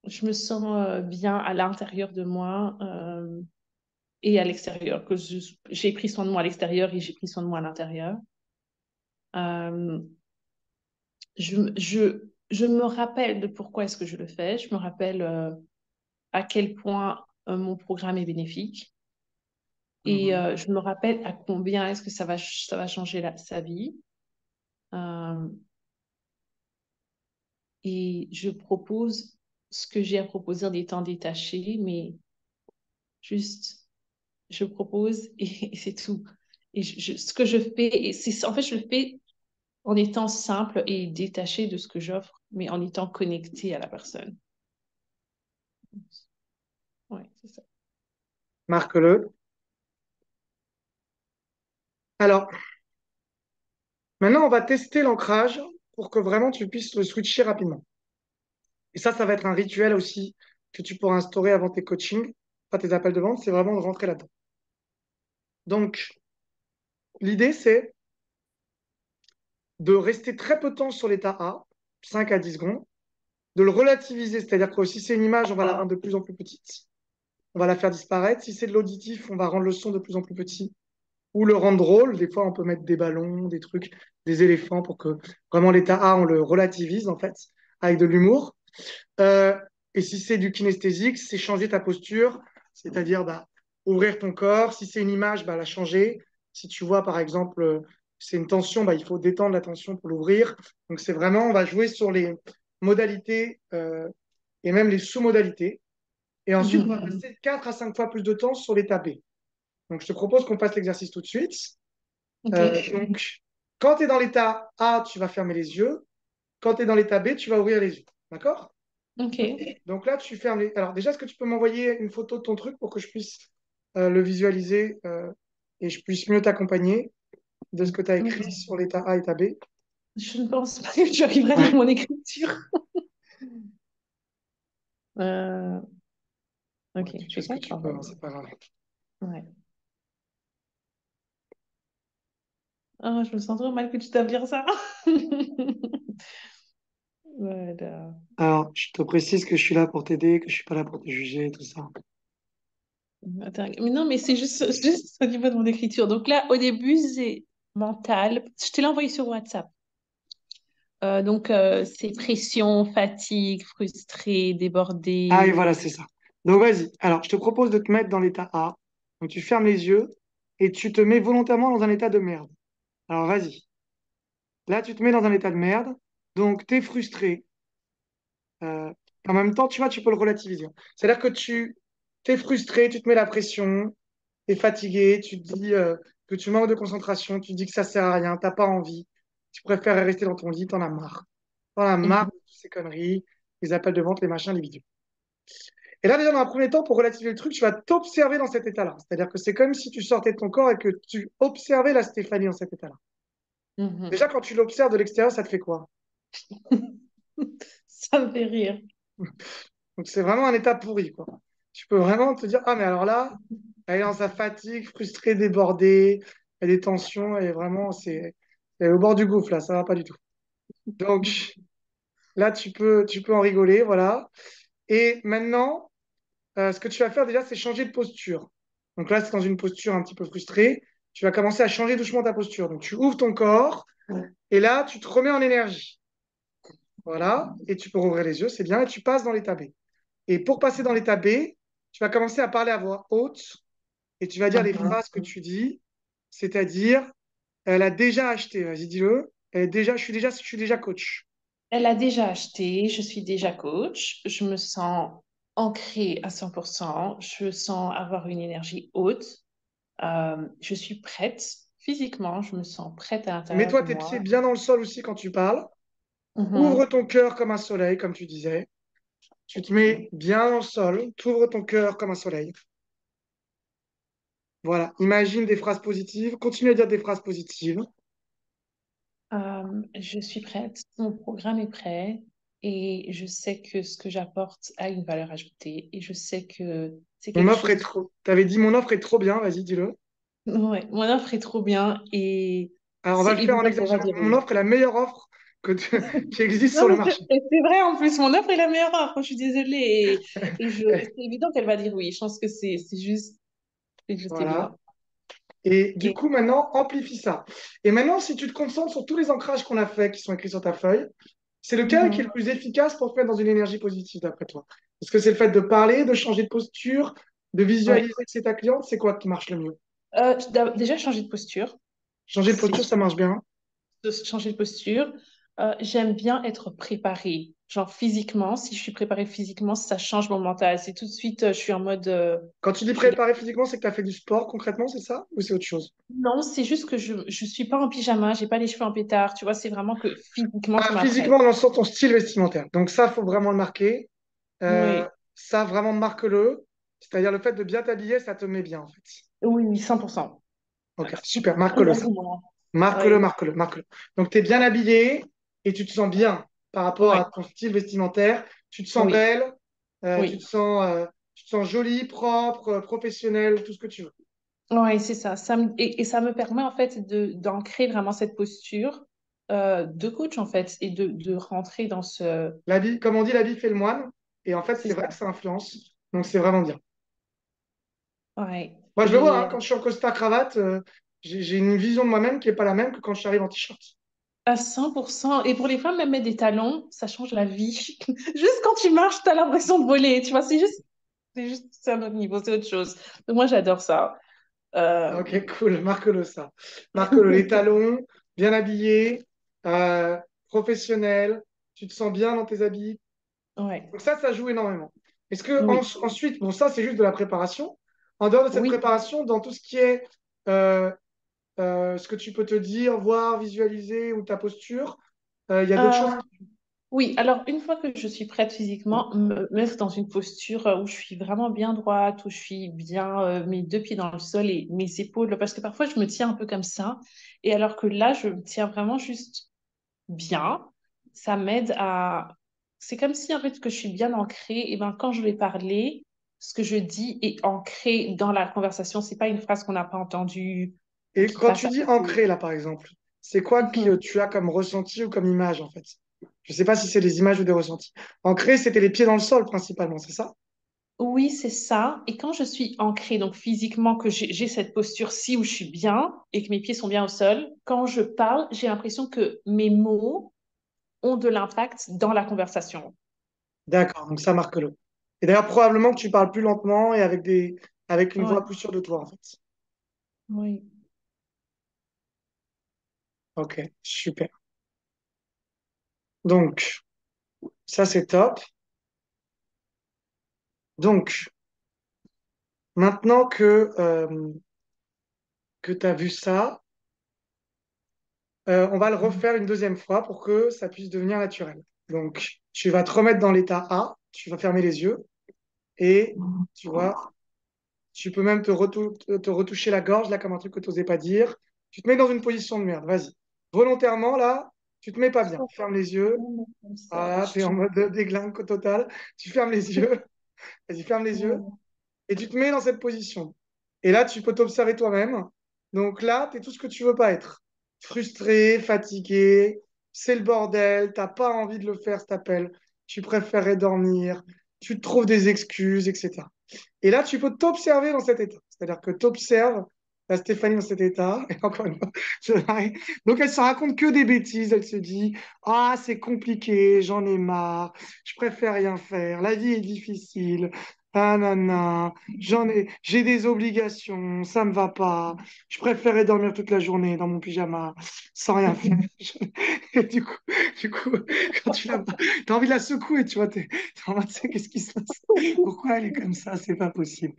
Je me sens bien à l'intérieur de moi et à l'extérieur. J'ai pris soin de moi à l'extérieur et j'ai pris soin de moi à l'intérieur. Euh, je me rappelle de pourquoi est-ce que je le fais. Je me rappelle à quel point mon programme est bénéfique. Et Mhm. je me rappelle à combien est-ce que ça va changer sa vie. Euh, et je propose ce que j'ai à proposer en étant détachée, mais juste, je propose et c'est tout. Et ce que je fais, en fait, je le fais en étant simple et détaché de ce que j'offre, mais en étant connecté à la personne. Ouais, c'est ça. Marque-le. Alors, maintenant, on va tester l'ancrage pour que vraiment tu puisses le switcher rapidement. Et ça va être un rituel aussi que tu pourras instaurer avant tes coachings, pas tes appels de vente, c'est vraiment de rentrer là-dedans. Donc, l'idée, c'est de rester très peu de temps sur l'état A, 5 à 10 secondes, de le relativiser, c'est-à-dire que si c'est une image, on va la rendre de plus en plus petite, on va la faire disparaître. Si c'est de l'auditif, on va rendre le son de plus en plus petit ou le rendre drôle. Des fois, on peut mettre des ballons, des trucs, des éléphants pour que vraiment l'état A, on le relativise en fait, avec de l'humour. Euh, et si c'est du kinesthésique, c'est changer ta posture, c'est-à-dire bah, ouvrir ton corps. Si c'est une image, bah, la changer. Si tu vois, par exemple, c'est une tension, bah, il faut détendre la tension pour l'ouvrir. Donc, c'est vraiment, on va jouer sur les modalités et même les sous-modalités. Et ensuite, on va Mhm. passer 4 à 5 fois plus de temps sur l'état B. Donc, je te propose qu'on fasse l'exercice tout de suite. Ok, Donc, quand tu es dans l'état A, tu vas fermer les yeux. Quand tu es dans l'état B, tu vas ouvrir les yeux. D'accord? ok. Donc là, tu fermes les. Alors, déjà, est-ce que tu peux m'envoyer une photo de ton truc pour que je puisse le visualiser et je puisse mieux t'accompagner de ce que tu as écrit sur l'état A et état B? Je ne pense pas que tu arriverais à lire mon écriture. Euh, Ouais, ok, tu je fais vais ce quand que même tu peux, hein, t'envoyer. c'est pas grave. Ouais. Ah, je me sens trop mal que tu doives lire ça. Voilà. Alors, je te précise que je suis là pour t'aider, que je suis pas là pour te juger, tout ça. Attends, mais non, mais c'est juste au niveau de mon écriture. Donc là, au début, c'est mental. Je te l'ai envoyé sur WhatsApp. C'est pression, fatigue, frustré, Ah, et débordé. voilà, c'est ça. Donc, vas-y. Alors, je te propose de te mettre dans l'état A. Donc, tu fermes les yeux et tu te mets volontairement dans un état de merde. Alors, vas-y. Là, tu te mets dans un état de merde. Donc, tu es frustré. Euh, en même temps, tu vois, tu peux le relativiser. C'est-à-dire que tu es frustré, tu te mets la pression, tu es fatigué, tu te dis que tu manques de concentration, tu te dis que ça sert à rien, t'as pas envie, tu préfères rester dans ton lit, t'en as marre. T'en as marre Mhm. de toutes ces conneries, les appels de vente, les machins, les vidéos. Et là, déjà, dans un premier temps, pour relativiser le truc, tu vas t'observer dans cet état-là. C'est-à-dire que c'est comme si tu sortais de ton corps et que tu observais la Stéphanie dans cet état-là. Déjà, Mhm. quand tu l'observes de l'extérieur, ça te fait quoi? Ça me fait rire. Donc, c'est vraiment un état pourri, quoi. Tu peux vraiment te dire, ah, mais alors là, elle est dans sa fatigue, frustrée, débordée, elle a des tensions, et vraiment, elle est au bord du gouffre, là, ça va pas du tout. Donc, là, tu peux en rigoler, voilà. Et maintenant, ce que tu vas faire déjà, c'est changer de posture. Donc là, c'est dans une posture un petit peu frustrée. tu vas commencer à changer doucement ta posture. Donc, tu ouvres ton corps et là, tu te remets en énergie. Voilà. Et tu peux rouvrir les yeux, c'est bien. Et tu passes dans l'état B. Et pour passer dans l'état B, tu vas commencer à parler à voix haute et tu vas dire les Mhm. phrases que tu dis, c'est-à-dire, elle a déjà acheté, vas-y, dis-le. Je suis déjà coach. Elle a déjà acheté, je suis déjà coach, je me sens ancrée à 100%, je sens avoir une énergie haute, je suis prête physiquement, je me sens prête à l'intérieur Mets-toi de tes pieds moi. bien dans le sol aussi quand tu parles. Ouvre Mhm. ton cœur comme un soleil, comme tu disais. Tu te mets bien dans le sol, tu ouvres ton cœur comme un soleil. Voilà, imagine des phrases positives, continue à dire des phrases positives. Je suis prête, mon programme est prêt et je sais que ce que j'apporte a une valeur ajoutée et je sais que c'est Mon quelque offre est chose. trop. T'avais dit mon offre est trop bien, vas-y, dis-le. Ouais, mon offre est trop bien et Alors on va c'est le faire en évident qu'elle va exagérant. dire Mon oui. offre est la meilleure offre qui existe Non, sur le mais marché. c'est vrai, en plus, mon offre est la meilleure offre, je suis désolée. C'est évident qu'elle va dire oui. Je pense que c'est juste Voilà. évident. Et du Et, coup, maintenant, amplifie ça. Et maintenant, si tu te concentres sur tous les ancrages qu'on a fait, qui sont écrits sur ta feuille, c'est lequel qui est mhm. le plus efficace pour te mettre dans une énergie positive, d'après toi? Est-ce que c'est le fait de parler, de changer de posture, de Ouais. visualiser que c'est ta cliente? C'est quoi qui marche le mieux? Déjà, changer de posture. Changer de C'est posture, ça marche bien. de changer de posture. J'aime bien être préparée. Genre physiquement, si je suis préparée physiquement, ça change mon mental. C'est tout de suite, je suis en mode, Quand tu dis je suis préparer physiquement, c'est que tu as fait du sport concrètement, c'est ça? Ou c'est autre chose? non, c'est juste que je suis pas en pyjama, j'ai pas les cheveux en pétard. Tu vois, c'est vraiment que physiquement, je Ah, m'apprête. physiquement, dans le sens de ton style vestimentaire. Donc ça, faut vraiment le marquer. Euh, Oui, Ça, vraiment, marque-le. C'est-à-dire le fait de bien t'habiller, ça te met bien, en fait. oui, oui, 100%. Ok, super, marque-le ça. Engagement. Marque-le, Oui, marque-le, marque-le. Donc, tu es bien habillé et tu te sens bien par rapport oui, à ton style vestimentaire. Tu te sens oui, belle, oui. tu te sens jolie, propre, professionnelle, tout ce que tu veux. Oui, c'est ça. Et ça me permet en fait d'ancrer vraiment cette posture de coach en fait et de rentrer dans ce... L'habit, comme on dit, l'habit fait le moine. Et en fait, C'est c'est vrai ça. que ça influence. Donc, c'est vraiment bien. Ouais. Moi, je le vois, Et hein, quand je suis en costard-cravate, j'ai une vision de moi-même qui n'est pas la même que quand je arrive en t-shirt. à 100%. Et pour les femmes, même mettre des talons, ça change la vie. Juste quand tu marches, tu as l'impression de voler. Tu vois, c'est un autre niveau, c'est autre chose. Donc moi, j'adore ça. Euh, Ok, cool, marque-le ça. Marque-le, les talons, bien habillé, euh, professionnel, tu te sens bien dans tes habits. ouais. Donc ça joue énormément. Est-ce que Oui. ensuite, bon, ça c'est juste de la préparation. En dehors de cette Oui. préparation, dans tout ce qui est euh, ce que tu peux te dire, voir, visualiser ou ta posture, il y a d'autres choses. Euh, Oui, alors une fois que je suis prête physiquement, me mettre dans une posture où je suis vraiment bien droite, où je suis bien mes deux pieds dans le sol et mes épaules, parce que parfois je me tiens un peu comme ça, et alors que là, je me tiens vraiment juste bien, ça m'aide à... C'est comme si en fait que je suis bien ancrée, et ben quand je vais parler, ce que je dis est ancré dans la conversation, c'est pas une phrase qu'on n'a pas entendue ou Et qui quand passe tu à dis côté. ancré, là, par exemple, c'est quoi que tu as comme ressenti ou comme image, en fait? Je ne sais pas si c'est des images ou des ressentis. Ancré, c'était les pieds dans le sol, principalement, c'est ça? Oui, c'est ça. Et quand je suis ancrée, donc physiquement, que j'ai cette posture-ci où je suis bien et que mes pieds sont bien au sol, quand je parle, j'ai l'impression que mes mots ont de l'impact dans la conversation. D'accord, donc ça marque-le. Et d'ailleurs, probablement que tu parles plus lentement et avec une Ouais, voix plus sûre de toi, en fait. oui. Ok, super. Donc, ça, c'est top. Donc, maintenant que tu as vu ça, on va le refaire une deuxième fois pour que ça puisse devenir naturel. Donc, tu vas te remettre dans l'état A, tu vas fermer les yeux et tu vois, tu peux même te retoucher la gorge, là, comme un truc que tu n'osais pas dire. Tu te mets dans une position de merde, vas-y. Volontairement, là, tu te mets pas bien. Ferme les yeux. Comme ça. Voilà, tu es en mode déglingue total. Tu fermes les yeux. Vas-y, ferme les yeux. Et tu te mets dans cette position. Et là, tu peux t'observer toi-même. Donc là, tu es tout ce que tu veux pas être. Frustré, fatigué, c'est le bordel, t'as pas envie de le faire, cet appel. Tu préférerais dormir, tu te trouves des excuses, etc. Et là, tu peux t'observer dans cet état. C'est-à-dire que tu observes La Stéphanie dans cet état, et encore une fois, donc elle se raconte que des bêtises, elle se dit, ah, c'est compliqué, j'en ai marre, je préfère rien faire, la vie est difficile, ah nanana, j'ai des obligations, ça me va pas, je préférais dormir toute la journée dans mon pyjama, sans rien faire. Et du coup, quand tu l'as, t'as envie de la secouer, tu vois, t'es en mode, tu sais, qu'est-ce qui se passe? Pourquoi elle est comme ça? C'est pas possible.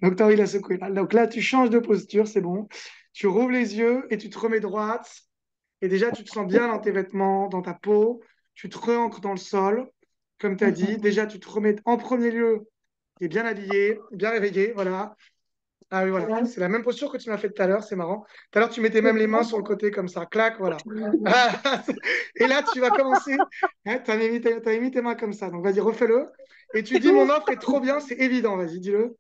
Donc, tu as envie de la secouer. Donc là, tu changes de posture, c'est bon. Tu rouvres les yeux et tu te remets droite. Et déjà, tu te sens bien dans tes vêtements, dans ta peau. Tu te re-ancres dans le sol, comme tu as dit. Mhm. Déjà, tu te remets en premier lieu. Tu es bien habillé, bien réveillé. Voilà. Ah oui, voilà. C'est la même posture que tu m'as fait tout à l'heure. C'est marrant. Tout à l'heure, tu mettais même les mains sur le côté comme ça. Clac, voilà. Ah, et là, tu vas commencer. Hein, t'as mis tes mains comme ça. Donc, vas-y, refais-le. Et tu dis, mon offre est trop bien. C'est évident. Vas-y, dis-le.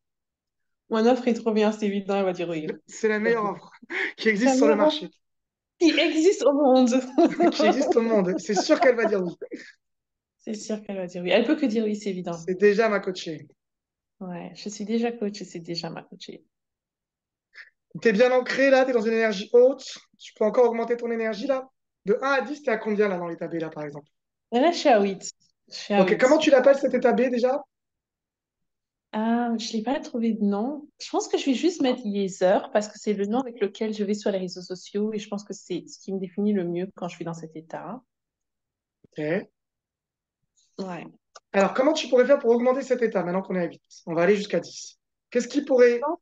Mon offre est trop bien, c'est évident, elle va dire oui. C'est la meilleure offre qui C'est la existe sur le meilleure offre marché, qui existe au monde. qui existe au monde. C'est sûr qu'elle va dire oui. C'est sûr qu'elle va dire oui. Elle peut que dire oui, c'est évident. C'est déjà ma coachée. Ouais, je suis déjà coach et c'est déjà ma coachée. Tu es bien ancré là, tu es dans une énergie haute. Tu peux encore augmenter ton énergie là. De 1 à 10, tu es à combien là dans l'état B là par exemple? Et là, je suis à 8. Je suis à Ok, comment 8. tu l'appelles cet état B déjà? Ah, je n'ai pas trouvé de nom. Je pense que je vais juste mettre Yezer parce que c'est le nom avec lequel je vais sur les réseaux sociaux et je pense que c'est ce qui me définit le mieux quand je suis dans cet état. Ok. Ouais. Alors, comment tu pourrais faire pour augmenter cet état maintenant qu'on est à 8? On va aller jusqu'à 10. Qu'est-ce qui pourrait. Donc,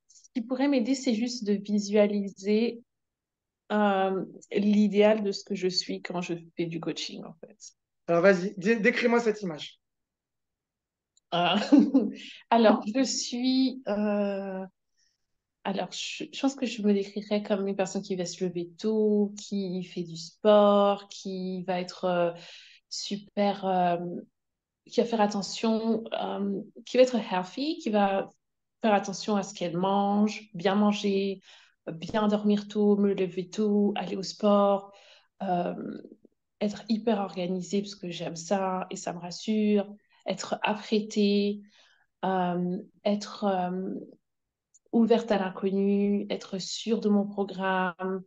ce qui pourrait m'aider, c'est juste de visualiser l'idéal de ce que je suis quand je fais du coaching, en fait. Alors, vas-y, décris-moi cette image. Euh, alors, je pense que je me décrirais comme une personne qui va se lever tôt, qui fait du sport, qui va être super, qui va faire attention, qui va être healthy, qui va faire attention à ce qu'elle mange, bien manger, bien dormir tôt, me lever tôt, aller au sport, euh, être hyper organisée parce que j'aime ça et ça me rassure, être apprêtée, être ouverte à l'inconnu, être sûre de mon programme,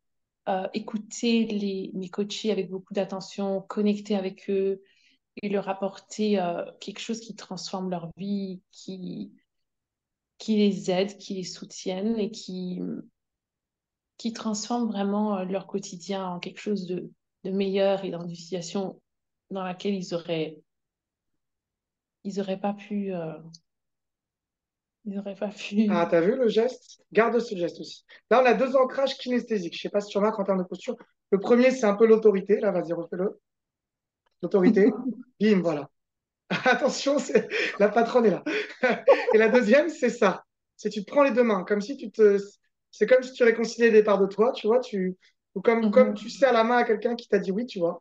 écouter mes coachés avec beaucoup d'attention, connecter avec eux et leur apporter quelque chose qui transforme leur vie, qui les aide, qui les soutienne et qui transforme vraiment leur quotidien en quelque chose de meilleur et dans une situation dans laquelle ils auraient pas pu, ils auraient pas Ah, pu. t'as vu le geste? Garde ce geste aussi. Là, on a deux ancrages kinesthésiques. Je sais pas si tu remarques en termes de posture. Le premier, c'est un peu l'autorité. Là, vas-y, refais-le. L'autorité. Bim, voilà. Attention, la patronne est là. Et la deuxième, c'est ça. C'est tu te prends les deux mains, comme si tu te. C'est comme si tu réconciliais des parts de toi, tu vois. Ou comme tu Mhm. serres la main à quelqu'un qui t'a dit oui, tu vois.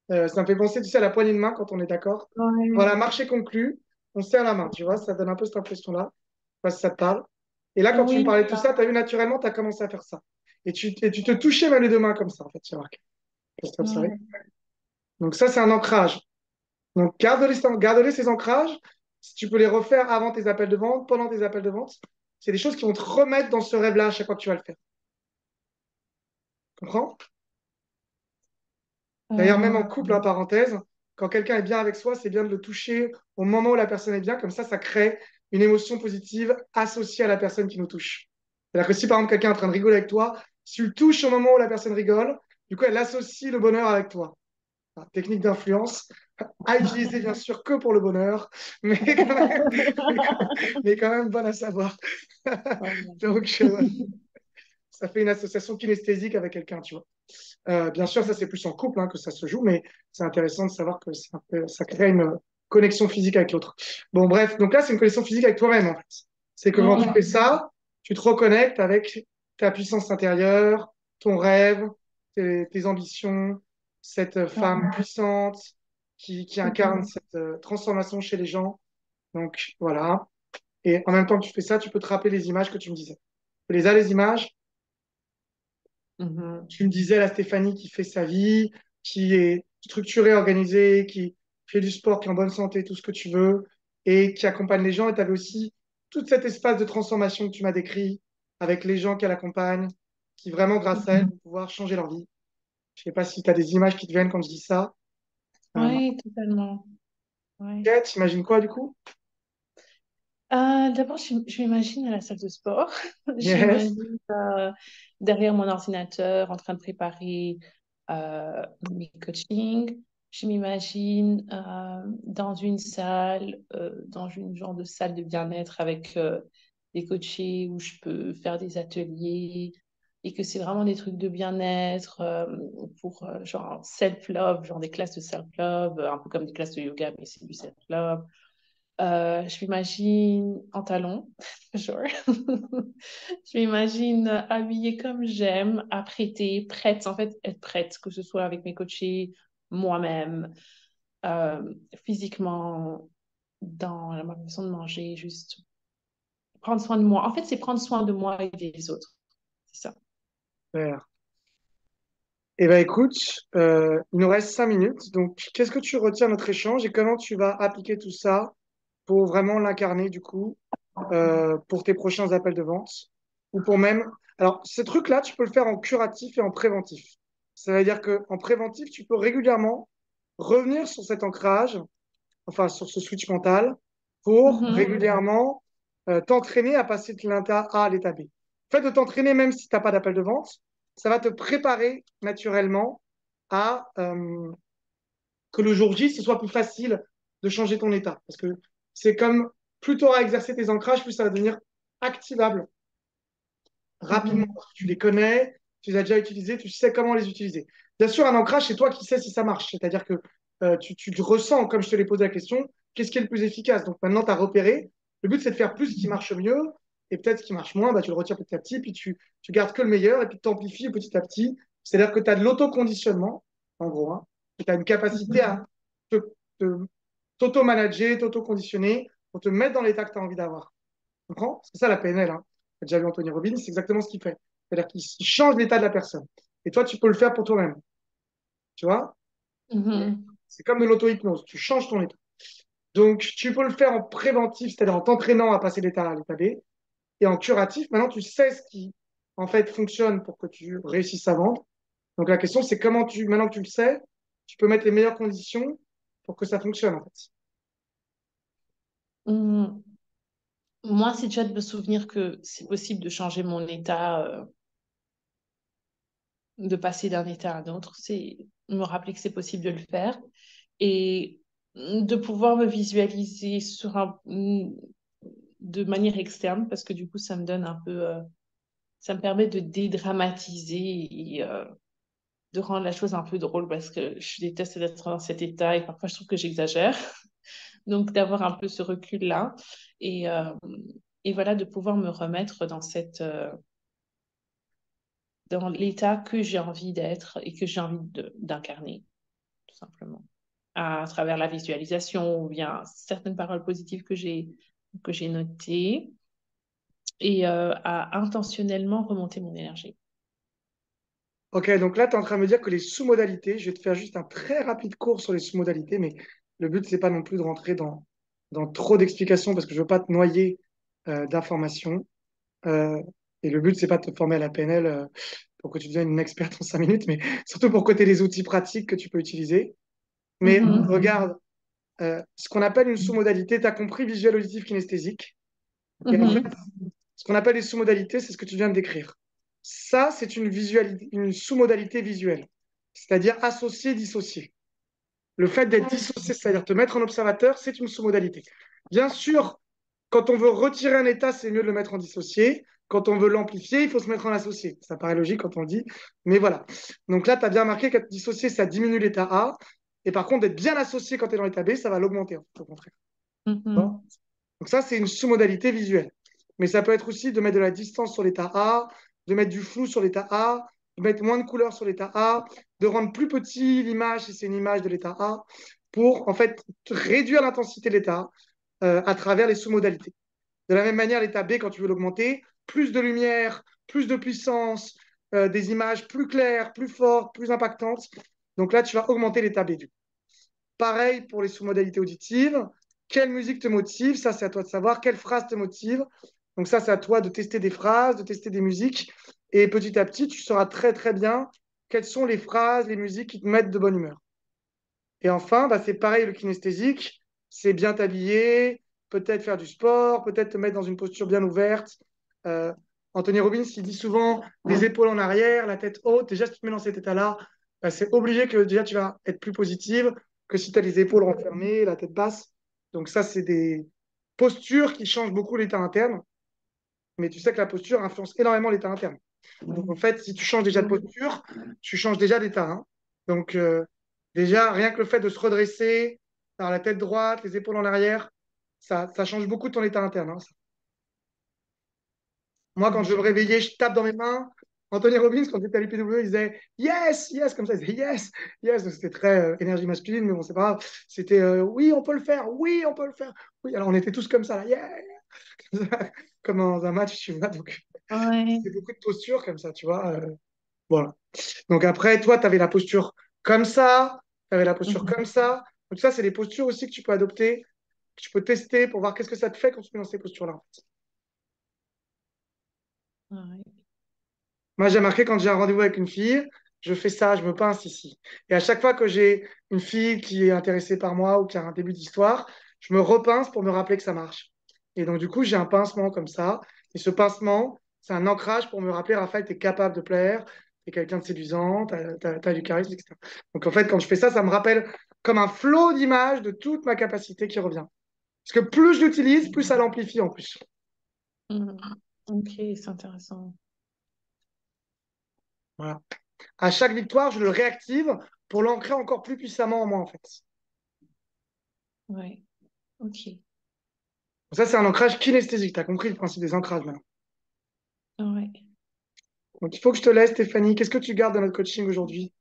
Ça me fait penser, tu sais, à la poignée de main quand on est d'accord. Voilà, Ouais, marché conclu, on serre la main, tu vois. Ça donne un peu cette impression-là. Je sais pas si ça te parle. Et là, quand tu me oui, parlais de tout ça, tu as vu naturellement, tu as commencé à faire ça. Et tu te touchais même les deux mains comme ça, en fait, tu as remarqué. Je sais pas si t'as observé. ouais. Donc ça, c'est un ancrage. Donc, garde-les ces ancrages. Si tu peux les refaire avant tes appels de vente, pendant tes appels de vente, c'est des choses qui vont te remettre dans ce rêve-là à chaque fois que tu vas le faire. Comprends? D'ailleurs, même en Euh, couple, en parenthèse, quand quelqu'un est bien avec soi, c'est bien de le toucher au moment où la personne est bien. Comme ça crée une émotion positive associée à la personne qui nous touche. C'est-à-dire que si par exemple quelqu'un est en train de rigoler avec toi, si tu le touches au moment où la personne rigole, du coup, elle associe le bonheur avec toi. Voilà, technique d'influence, à utiliser bien sûr que pour le bonheur, mais quand même, mais quand même bonne à savoir. Donc, ça fait une association kinesthésique avec quelqu'un, tu vois. Bien sûr, ça c'est plus en couple hein, que ça se joue, mais c'est intéressant de savoir que ça crée une connexion physique avec l'autre. Bon, bref, donc là, c'est une connexion physique avec toi-même, en fait. C'est que quand tu fais ça, tu te reconnectes avec ta puissance intérieure, ton rêve, tes ambitions, cette femme puissante qui incarne cette transformation chez les gens. Donc, voilà. Et en même temps que tu fais ça, tu peux te rappeler les images que tu me disais. Tu les as, les images? Mhm. Tu me disais, la Stéphanie qui fait sa vie, qui est structurée, organisée, qui fait du sport, qui est en bonne santé, tout ce que tu veux, et qui accompagne les gens. Et tu avais aussi tout cet espace de transformation que tu m'as décrit, avec les gens qu'elle accompagne, qui vraiment, grâce à elle, vont pouvoir changer leur vie. Je sais pas si tu as des images qui te viennent quand je dis ça. Oui, totalement. Ouais. Ok, t'imagines quoi du coup? D'abord, je m'imagine à la salle de sport. Yes. J'imagine derrière mon ordinateur en train de préparer mes coachings. Je m'imagine dans une salle, dans une genre de salle de bien-être avec des coachés où je peux faire des ateliers et que c'est vraiment des trucs de bien-être pour genre self-love, genre des classes de self-love, un peu comme des classes de yoga, mais c'est du self-love. Je m'imagine en talons, genre. Je m'imagine habillée comme j'aime, apprêtée, prête, en fait, être prête, que ce soit avec mes coachés, moi-même, euh, physiquement, dans ma façon de manger, juste prendre soin de moi. En fait, c'est prendre soin de moi et des autres. C'est ça. Super. Eh bien, écoute, il nous reste 5 minutes. Donc, qu'est-ce que tu retiens de notre échange et comment tu vas appliquer tout ça pour vraiment l'incarner, du coup, pour tes prochains appels de vente ou pour même. Alors, ces trucs-là, tu peux le faire en curatif et en préventif. Ça veut dire qu'en préventif, tu peux régulièrement revenir sur cet ancrage, enfin, sur ce switch mental, pour Mhm. régulièrement t'entraîner à passer de l'état A à l'état B. Le fait de t'entraîner, même si tu n'as pas d'appel de vente, ça va te préparer naturellement à que le jour J, ce soit plus facile de changer ton état. Parce que c'est comme plus tu auras exercé tes ancrages, plus ça va devenir activable rapidement. Mhm. Parce que tu les connais, tu les as déjà utilisés, tu sais comment les utiliser. Bien sûr, un ancrage, c'est toi qui sais si ça marche. C'est-à-dire que tu te ressens, comme je te l'ai posé la question, qu'est-ce qui est le plus efficace. Donc maintenant, tu as repéré. Le but, c'est de faire plus ce qui marche mieux. Et peut-être ce qui marche moins, bah, tu le retires petit à petit, puis tu gardes que le meilleur, et puis tu amplifies petit à petit. C'est-à-dire que tu as de l'autoconditionnement, en gros. Hein, et tu as une capacité à te, te- t'auto-manager, t'auto-conditionner, pour te mettre dans l'état que tu as envie d'avoir. Tu comprends? C'est ça la PNL. Hein. Tu as déjà vu Anthony Robbins, c'est exactement ce qu'il fait. C'est-à-dire qu'il change l'état de la personne. Et toi, tu peux le faire pour toi-même. Tu vois? Mhm. C'est comme de l'auto-hypnose. Tu changes ton état. Donc, tu peux le faire en préventif, c'est-à-dire en t'entraînant à passer l'état A à l'état B. Et en curatif, maintenant, tu sais ce qui, en fait, fonctionne pour que tu réussisses à vendre. Donc, la question, c'est comment maintenant que tu le sais, tu peux mettre les meilleures conditions pour que ça fonctionne, en fait. Mhm. Moi, c'est déjà de me souvenir que c'est possible de changer mon état, de passer d'un état à un autre. C'est me rappeler que c'est possible de le faire et de pouvoir me visualiser de manière externe parce que du coup, ça me donne un peu, ça me permet de dédramatiser et de rendre la chose un peu drôle parce que je déteste d'être dans cet état et parfois je trouve que j'exagère. Donc, d'avoir un peu ce recul-là et, euh, et voilà, de pouvoir me remettre dans l'état que j'ai envie d'être et que j'ai envie d'incarner, tout simplement, à travers la visualisation ou bien certaines paroles positives que j'ai notées et à intentionnellement remonter mon énergie. Ok, donc là, tu es en train de me dire que les sous-modalités, je vais te faire juste un très rapide cours sur les sous-modalités, mais le but, c'est pas non plus de rentrer dans trop d'explications parce que je veux pas te noyer d'informations. Euh, et le but, c'est pas de te former à la PNL pour que tu deviennes une experte en 5 minutes, mais surtout pour que tu aies les outils pratiques que tu peux utiliser. Mais Mhm. regarde, ce qu'on appelle une sous-modalité, tu as compris visuel, auditif, kinesthésique. Et en fait, Mhm. ce qu'on appelle les sous-modalités, c'est ce que tu viens de décrire. Ça, c'est une sous-modalité visuelle, c'est-à-dire associer, dissocier. Le fait d'être dissocié, c'est-à-dire te mettre en observateur, c'est une sous-modalité. Bien sûr, quand on veut retirer un état, c'est mieux de le mettre en dissocié. Quand on veut l'amplifier, il faut se mettre en associé. Ça paraît logique quand on le dit, mais voilà. Donc là, tu as bien marqué qu'être dissocié, ça diminue l'état A. Et par contre, d'être bien associé quand tu es dans l'état B, ça va l'augmenter, au contraire. Bon. Mhm. Donc ça, c'est une sous-modalité visuelle. Mais ça peut être aussi de mettre de la distance sur l'état A, de mettre du flou sur l'état A, de mettre moins de couleurs sur l'état A, de rendre plus petit l'image si c'est une image de l'état A, pour en fait réduire l'intensité de l'état à travers les sous-modalités. De la même manière, l'état B, quand tu veux l'augmenter, plus de lumière, plus de puissance, des images plus claires, plus fortes, plus impactantes. Donc là, tu vas augmenter l'état B. Pareil pour les sous-modalités auditives. Quelle musique te motive? Ça, c'est à toi de savoir. Quelle phrase te motive? Donc ça, c'est à toi de tester des phrases, de tester des musiques. Et petit à petit, tu sauras très très bien quelles sont les phrases, les musiques qui te mettent de bonne humeur. Et enfin, bah, c'est pareil le kinesthésique, c'est bien t'habiller, peut-être faire du sport, peut-être te mettre dans une posture bien ouverte. Euh, Anthony Robbins, il dit souvent les épaules en arrière, la tête haute. Déjà, si tu te mets dans cet état-là, bah, c'est obligé que déjà tu vas être plus positive que si tu as les épaules renfermées, la tête basse. Donc ça, c'est des postures qui changent beaucoup l'état interne. Mais tu sais que la posture influence énormément l'état interne. Donc en fait, si tu changes déjà de posture, tu changes déjà d'état, hein. Donc déjà, rien que le fait de se redresser, avoir la tête droite, les épaules en arrière, ça change beaucoup de ton état interne, hein. Moi, quand je veux me réveiller, je tape dans mes mains. Anthony Robbins, quand il était à l'UPW, il disait yes, yes, comme ça, il disait yes, yes. Donc, c'était très énergie masculine, mais bon, c'est pas grave. C'était oui, on peut le faire, oui, on peut le faire. Oui, alors on était tous comme ça, là, yeah, comme dans un match, tu vois. Donc, Ouais. c'est beaucoup de postures comme ça, tu vois. Voilà. Donc après, toi, tu avais la posture comme ça, tu avais la posture Mhm. comme ça. Donc ça, c'est des postures aussi que tu peux adopter, que tu peux tester pour voir qu'est-ce que ça te fait quand tu es dans ces postures-là. Ouais. Moi, j'ai remarqué quand j'ai un rendez-vous avec une fille, je fais ça, je me pince ici. Et à chaque fois que j'ai une fille qui est intéressée par moi ou qui a un début d'histoire, je me repince pour me rappeler que ça marche. Et donc, du coup, j'ai un pincement comme ça. Et ce pincement, c'est un ancrage pour me rappeler, Raphaël, tu es capable de plaire, tu es quelqu'un de séduisant, tu as, du charisme, etc. Donc, en fait, quand je fais ça, ça me rappelle comme un flot d'images de toute ma capacité qui revient. Parce que plus je l'utilise, plus ça l'amplifie en plus. Mhm. Ok, c'est intéressant. Voilà. À chaque victoire, je le réactive pour l'ancrer encore plus puissamment en moi, en fait. Ouais, ok. Ça, c'est un ancrage kinesthésique. Tu as compris le principe des ancrages maintenant. Ouais. Donc, il faut que je te laisse, Stéphanie. Qu'est-ce que tu gardes de notre coaching aujourd'hui?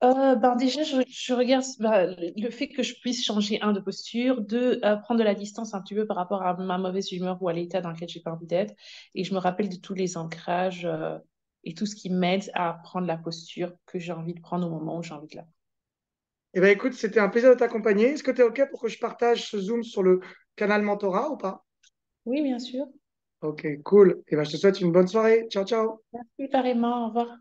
Ben déjà, je regarde le fait que je puisse changer, un, de posture, deux, prendre de la distance un petit peu par rapport à ma mauvaise humeur ou à l'état dans lequel j'ai pas envie d'être. Et je me rappelle de tous les ancrages et tout ce qui m'aide à prendre la posture que j'ai envie de prendre au moment où j'ai envie de la prendre. Eh bien, écoute, c'était un plaisir de t'accompagner. Est-ce que tu es OK pour que je partage ce Zoom sur le canal Mentorat ou pas? Oui, bien sûr. OK, cool. Eh bien, je te souhaite une bonne soirée. Ciao, ciao. Merci, pareillement. Au revoir.